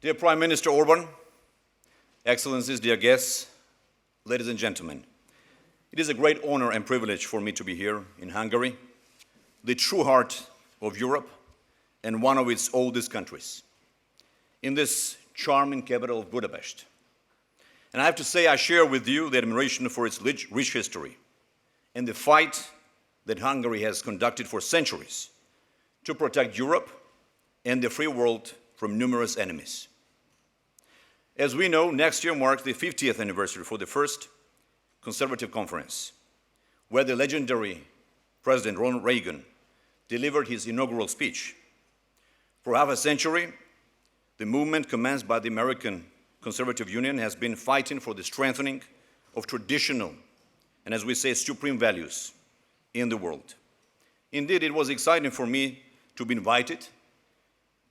Dear Prime Minister Orban, Excellencies, dear guests, ladies and gentlemen, it is a great honor and privilege for me to be here in Hungary, the true heart of Europe and one of its oldest countries, in this charming capital of Budapest. And I have to say, I share with you the admiration for its rich history and the fight that Hungary has conducted for centuries to protect Europe and the free world from numerous enemies. As we know, next year marks the 50th anniversary for the first Conservative Conference, where the legendary President Ronald Reagan delivered his inaugural speech. For half a century, the movement commenced by the American Conservative Union has been fighting for the strengthening of traditional and, as we say, supreme values in the world. Indeed, it was exciting for me to be invited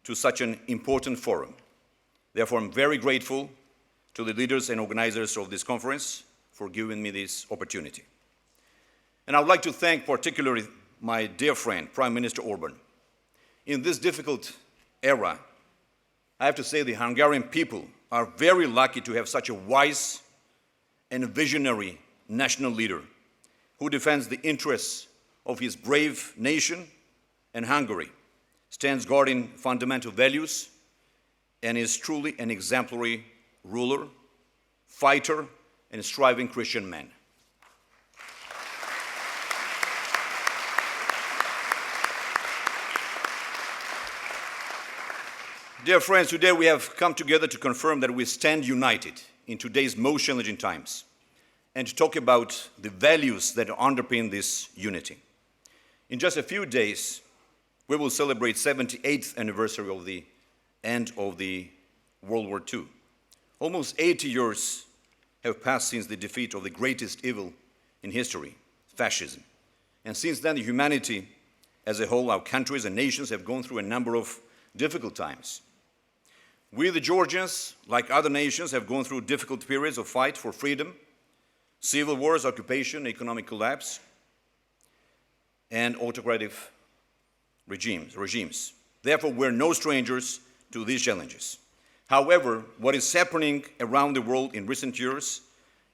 to such an important forum. Therefore, I'm very grateful to the leaders and organizers of this conference for giving me this opportunity. And I would like to thank particularly my dear friend, Prime Minister Orban. In this difficult era, I have to say the Hungarian people are very lucky to have such a wise and visionary national leader who defends the interests of his brave nation and Hungary, stands guard in fundamental values, and is truly an exemplary ruler, fighter, and striving Christian man. Dear friends, today we have come together to confirm that we stand united in today's most challenging times and to talk about the values that underpin this unity. In just a few days, we will celebrate 78th anniversary of the end of the World War II. Almost 80 years have passed since the defeat of the greatest evil in history, fascism. And since then, humanity as a whole, our countries and nations have gone through a number of difficult times. We, the Georgians, like other nations, have gone through difficult periods of fight for freedom, civil wars, occupation, economic collapse, and autocratic regimes. Therefore, we're no strangers to these challenges. However, what is happening around the world in recent years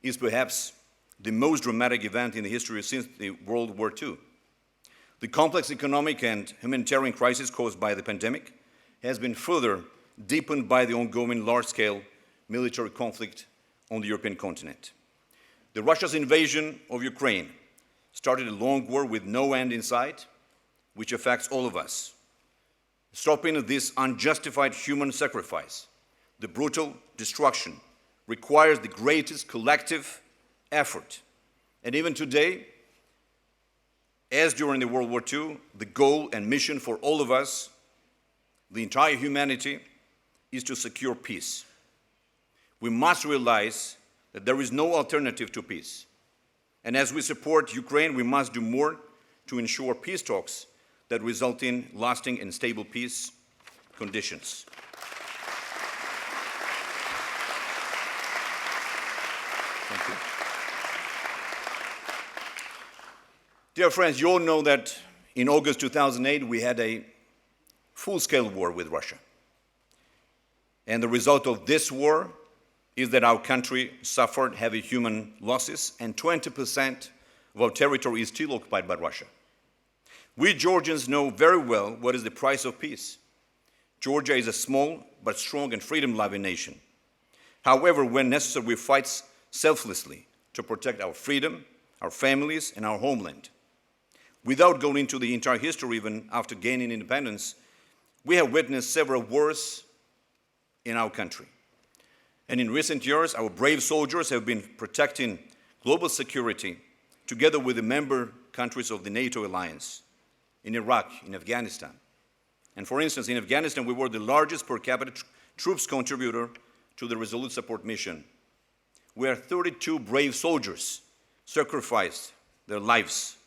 is perhaps the most dramatic event in the history since the World War II. The complex economic and humanitarian crisis caused by the pandemic has been further deepened by the ongoing large-scale military conflict on the European continent. Russia's invasion of Ukraine started a long war with no end in sight, which affects all of us. Stopping this unjustified human sacrifice, the brutal destruction, requires the greatest collective effort. And even today, as during the World War II, the goal and mission for all of us, the entire humanity, is to secure peace. We must realize that there is no alternative to peace. And as we support Ukraine, we must do more to ensure peace talks that result in lasting and stable peace conditions. Thank you. Dear friends, you all know that in August 2008, we had a full-scale war with Russia. And the result of this war is that our country suffered heavy human losses, and 20% of our territory is still occupied by Russia. We Georgians know very well what is the price of peace. Georgia is a small but strong and freedom-loving nation. However, when necessary, we fight selflessly to protect our freedom, our families, and our homeland. Without going into the entire history, even after gaining independence, we have witnessed several wars in our country. And in recent years, our brave soldiers have been protecting global security together with the member countries of the NATO alliance in Iraq, in Afghanistan. And for instance, in Afghanistan, we were the largest per capita troops contributor to the Resolute Support Mission, where 32 brave soldiers sacrificed their lives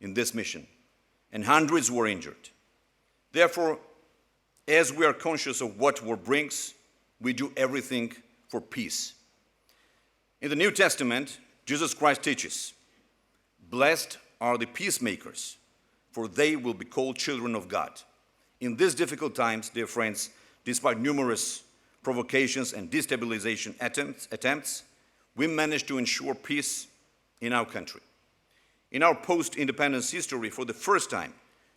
in this mission, and hundreds were injured. Therefore, as we are conscious of what war brings, we do everything for peace. In the New Testament, Jesus Christ teaches, "Blessed are the peacemakers, for they will be called children of God." In these difficult times, dear friends, despite numerous provocations, and destabilization attempts, we managed to ensure peace in our country. In our post-independence history, for the first time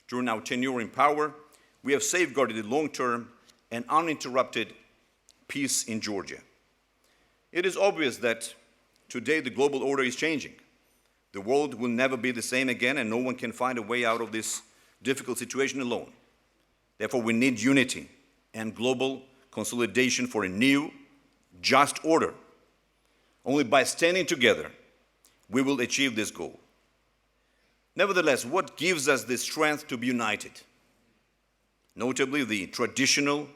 during our tenure in power, we have safeguarded the long-term and uninterrupted peace in Georgia. It is obvious that today the global order is changing. The world will never be the same again, and no one can find a way out of this difficult situation alone. Therefore, we need unity and global consolidation for a new, just order. Only by standing together, we will achieve this goal. Nevertheless, what gives us the strength to be united? Notably, the traditional,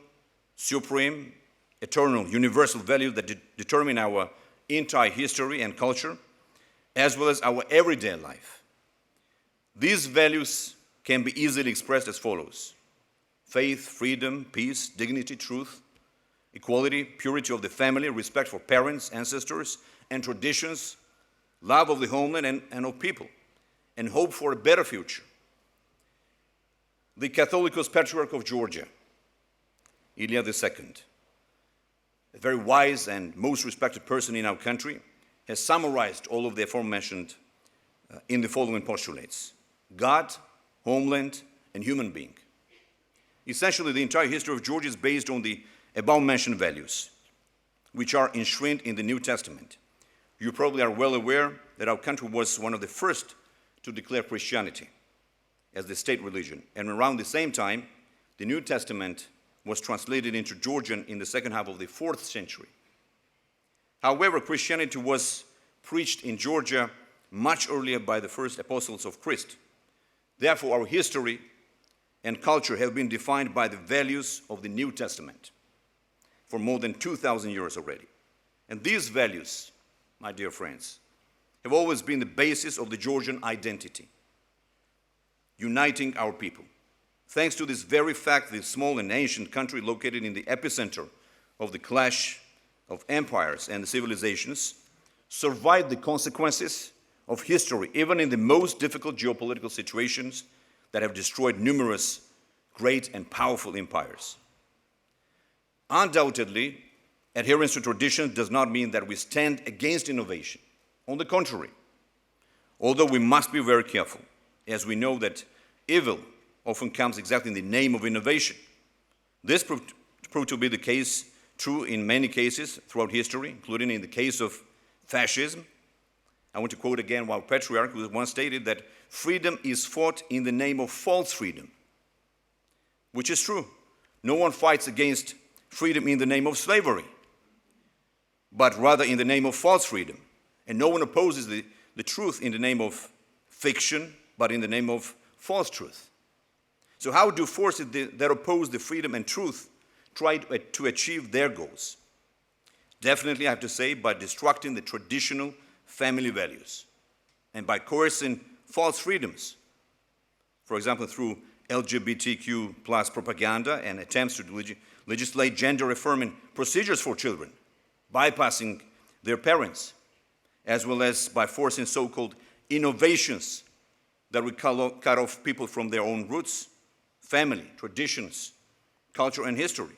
supreme, eternal, universal values that determine our entire history and culture, as well as our everyday life. These values can be easily expressed as follows: faith, freedom, peace, dignity, truth, equality, purity of the family, respect for parents, ancestors, and traditions, love of the homeland and of people, and hope for a better future. The Catholicos Patriarch of Georgia, Ilya II, a very wise and most respected person in our country, has summarized all of the aforementioned in the following postulates: God, homeland, and human being. Essentially, the entire history of Georgia is based on the above-mentioned values, which are enshrined in the New Testament. You probably are well aware that our country was one of the first to declare Christianity as the state religion, and around the same time, the New Testament was translated into Georgian in the second half of the 4th century. However, Christianity was preached in Georgia much earlier by the first apostles of Christ. Therefore, our history and culture have been defined by the values of the New Testament for more than 2,000 years already. And these values, my dear friends, have always been the basis of the Georgian identity, uniting our people. Thanks to this very fact, this small and ancient country located in the epicenter of the clash of empires and civilizations survived the consequences of history, even in the most difficult geopolitical situations that have destroyed numerous great and powerful empires. Undoubtedly, adherence to tradition does not mean that we stand against innovation. On the contrary, although we must be very careful, as we know that evil often comes exactly in the name of innovation. This proved to be the case, true in many cases throughout history, including in the case of fascism. I want to quote again our patriarch, who once stated that freedom is fought in the name of false freedom, which is true. No one fights against freedom in the name of slavery, but rather in the name of false freedom. And no one opposes the truth in the name of fiction, but in the name of false truth. So how do forces that oppose the freedom and truth try to achieve their goals? Definitely, I have to say, by destructing the traditional family values and by coercing false freedoms. For example, through LGBTQ plus propaganda and attempts to legislate gender-affirming procedures for children, bypassing their parents, as well as by forcing so-called innovations that would cut off people from their own roots, family, traditions, culture, and history.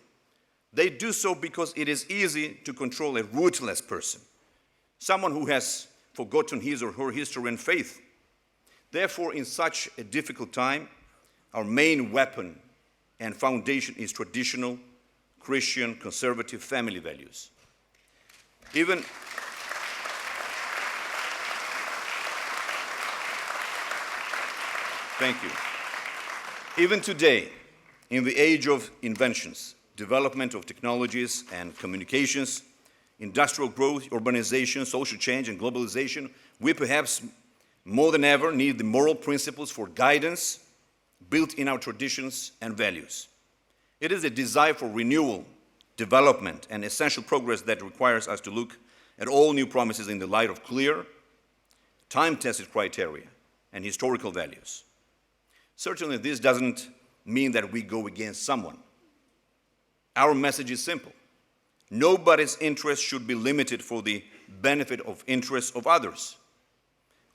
They do so because it is easy to control a rootless person, someone who has forgotten his or her history and faith. Therefore, in such a difficult time, our main weapon and foundation is traditional, Christian, conservative family values. Thank you. Even today, in the age of inventions, development of technologies and communications, industrial growth, urbanization, social change, and globalization, we perhaps more than ever need the moral principles for guidance built in our traditions and values. It is a desire for renewal, development, and essential progress that requires us to look at all new promises in the light of clear, time-tested criteria and historical values. Certainly, this doesn't mean that we go against someone. Our message is simple. Nobody's interest should be limited for the benefit of interests of others.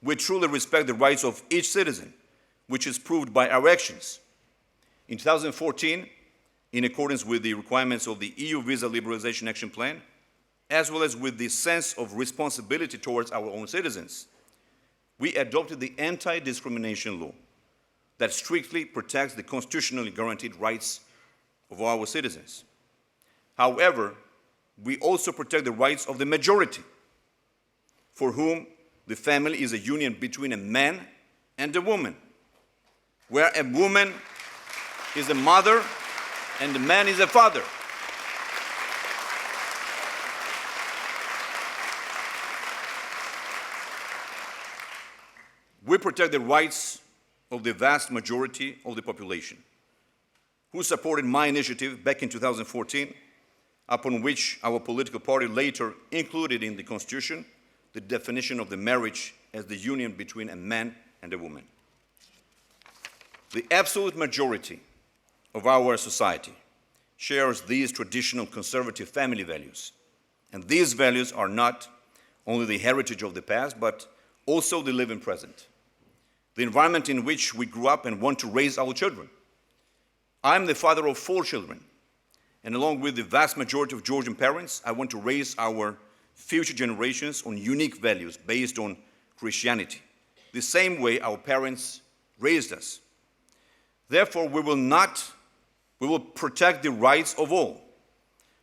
We truly respect the rights of each citizen, which is proved by our actions. In 2014, in accordance with the requirements of the EU Visa Liberalization Action Plan, as well as with the sense of responsibility towards our own citizens, we adopted the anti-discrimination law that strictly protects the constitutionally guaranteed rights of our citizens. However, we also protect the rights of the majority, for whom the family is a union between a man and a woman, where a woman is a mother and a man is a father. We protect the rights of the vast majority of the population, who supported my initiative back in 2014, upon which our political party later included in the Constitution the definition of the marriage as the union between a man and a woman. The absolute majority of our society shares these traditional conservative family values, and these values are not only the heritage of the past, but also the living present, the environment in which we grew up and want to raise our children. I'm the father of 4 children, and along with the vast majority of Georgian parents, I want to raise our future generations on unique values based on Christianity, the same way our parents raised us. Therefore, we will protect the rights of all,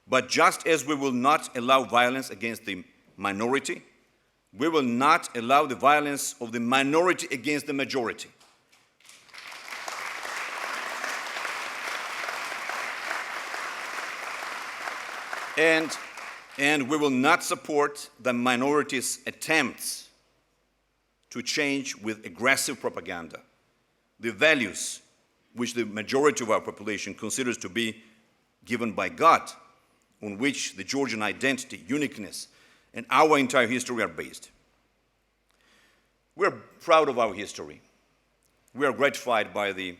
but just as we will not allow violence against the minority, we will not allow the violence of the minority against the majority. And we will not support the minority's attempts to change with aggressive propaganda the values which the majority of our population considers to be given by God, on which the Georgian identity, uniqueness, and our entire history are based. We are proud of our history. We are gratified by the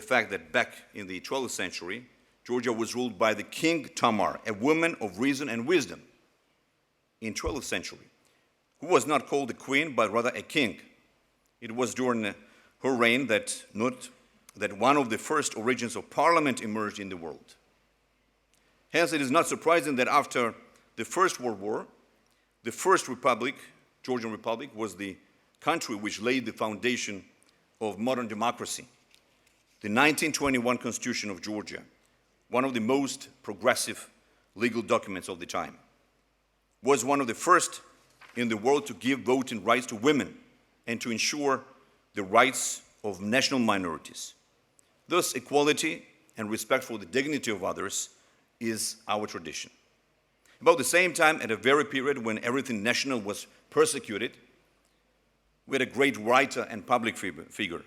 fact that back in the 12th century, Georgia was ruled by the King Tamar, a woman of reason and wisdom in 12th century, who was not called a queen, but rather a king. It was during her reign that one of the first origins of parliament emerged in the world. Hence, it is not surprising that after the First World War, the first republic, Georgian Republic, was the country which laid the foundation of modern democracy. The 1921 Constitution of Georgia, one of the most progressive legal documents of the time, was one of the first in the world to give voting rights to women and to ensure the rights of national minorities. Thus, equality and respect for the dignity of others is our tradition. About the same time, at a very period when everything national was persecuted, we had a great writer and public figure,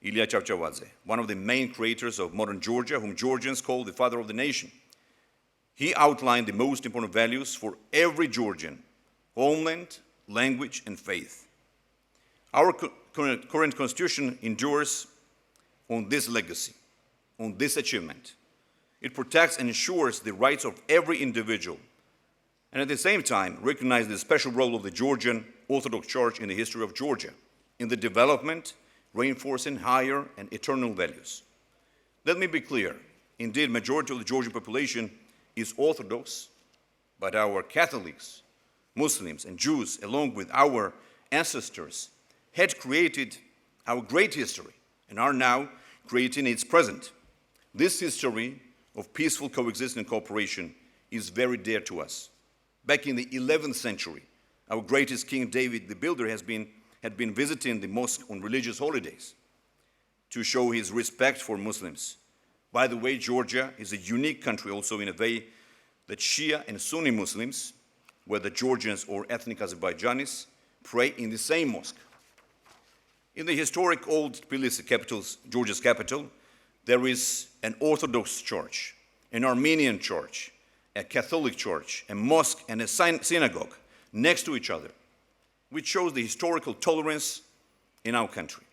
Ilya Chavchavadze, one of the main creators of modern Georgia, whom Georgians call the father of the nation. He outlined the most important values for every Georgian: homeland, language, and faith. Our current constitution endures on this legacy, on this achievement. It protects and ensures the rights of every individual, and at the same time recognizes the special role of the Georgian Orthodox Church in the history of Georgia, in the development, reinforcing higher and eternal values. Let me be clear. Indeed, majority of the Georgian population is Orthodox, but our Catholics, Muslims, and Jews, along with our ancestors, had created our great history and are now creating its present. This history of peaceful coexistence and cooperation is very dear to us. Back in the 11th century, our greatest king, David the Builder, had been visiting the mosque on religious holidays to show his respect for Muslims. By the way, Georgia is a unique country also in a way that Shia and Sunni Muslims, whether Georgians or ethnic Azerbaijanis, pray in the same mosque. In the historic old Tbilisi capital, Georgia's capital, there is an Orthodox church, an Armenian church, a Catholic church, a mosque, and a synagogue next to each other, which shows the historical tolerance in our country.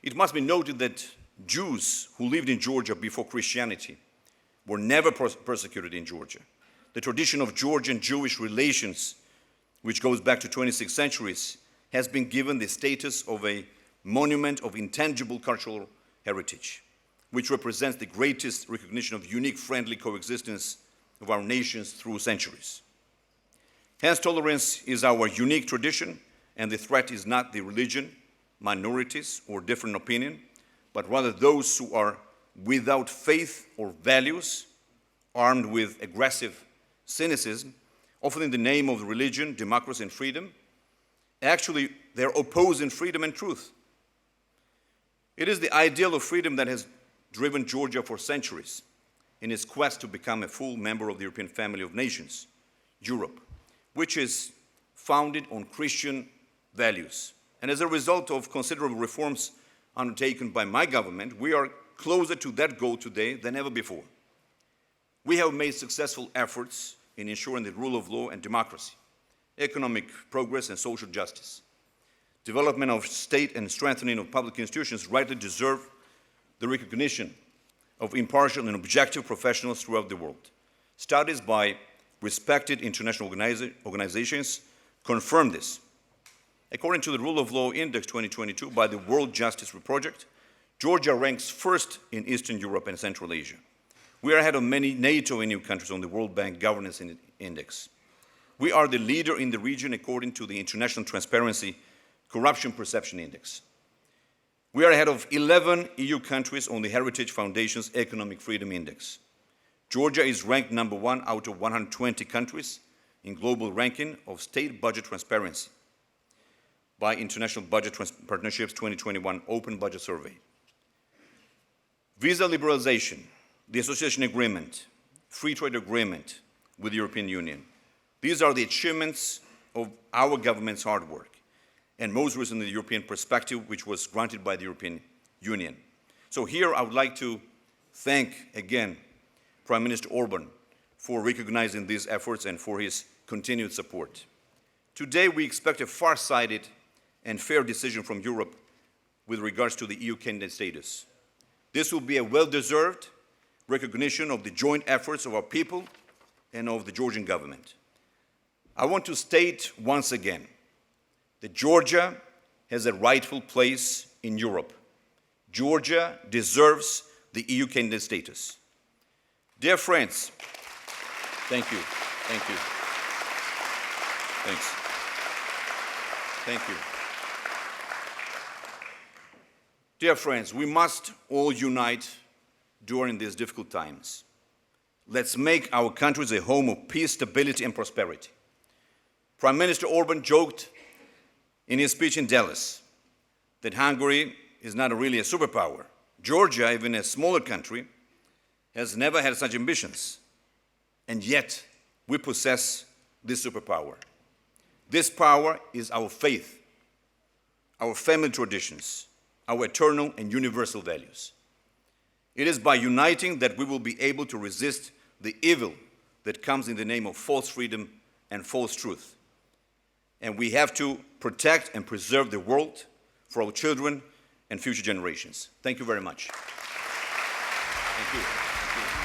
It must be noted that Jews who lived in Georgia before Christianity were never persecuted in Georgia. The tradition of Georgian-Jewish relations, which goes back to 26 centuries, has been given the status of a monument of intangible cultural heritage. which represents the greatest recognition of unique friendly coexistence of our nations through centuries. Hence, tolerance is our unique tradition, and the threat is not the religion, minorities, or different opinion, but rather those who are without faith or values, armed with aggressive cynicism, often in the name of religion, democracy, and freedom. Actually, they're opposing freedom and truth. It is the ideal of freedom that has driven Georgia for centuries in its quest to become a full member of the European family of nations, Europe, which is founded on Christian values. And as a result of considerable reforms undertaken by my government, we are closer to that goal today than ever before. We have made successful efforts in ensuring the rule of law and democracy, economic progress and social justice. Development of state and strengthening of public institutions rightly deserve the recognition of impartial and objective professionals throughout the world. Studies by respected international organizations confirm this. According to the Rule of Law Index 2022 by the World Justice Project, Georgia ranks first in Eastern Europe and Central Asia. We are ahead of many NATO and EU countries on the World Bank Governance Index. We are the leader in the region according to the International Transparency Corruption Perception Index. We are ahead of 11 EU countries on the Heritage Foundation's Economic Freedom Index. Georgia is ranked number 1 out of 120 countries in global ranking of state budget transparency by International Budget Partnerships 2021 Open Budget Survey. Visa liberalization, the association agreement, free trade agreement with the European Union. These are the achievements of our government's hard work, and most recently the European perspective, which was granted by the European Union. So here I would like to thank again Prime Minister Orban for recognizing these efforts and for his continued support. Today we expect a far-sighted and fair decision from Europe with regards to the EU candidate status. This will be a well-deserved recognition of the joint efforts of our people and of the Georgian government. I want to state once again that Georgia has a rightful place in Europe. Georgia deserves the EU candidate status. Dear friends, thank you, thank you, thanks, thank you. Dear friends, we must all unite during these difficult times. Let's make our countries a home of peace, stability, and prosperity. Prime Minister Orban joked in his speech in Dallas that Hungary is not really a superpower. Georgia, even a smaller country, has never had such ambitions. And yet, we possess this superpower. This power is our faith, our family traditions, our eternal and universal values. It is by uniting that we will be able to resist the evil that comes in the name of false freedom and false truth. And we have to protect and preserve the world for our children and future generations. Thank you very much. Thank you.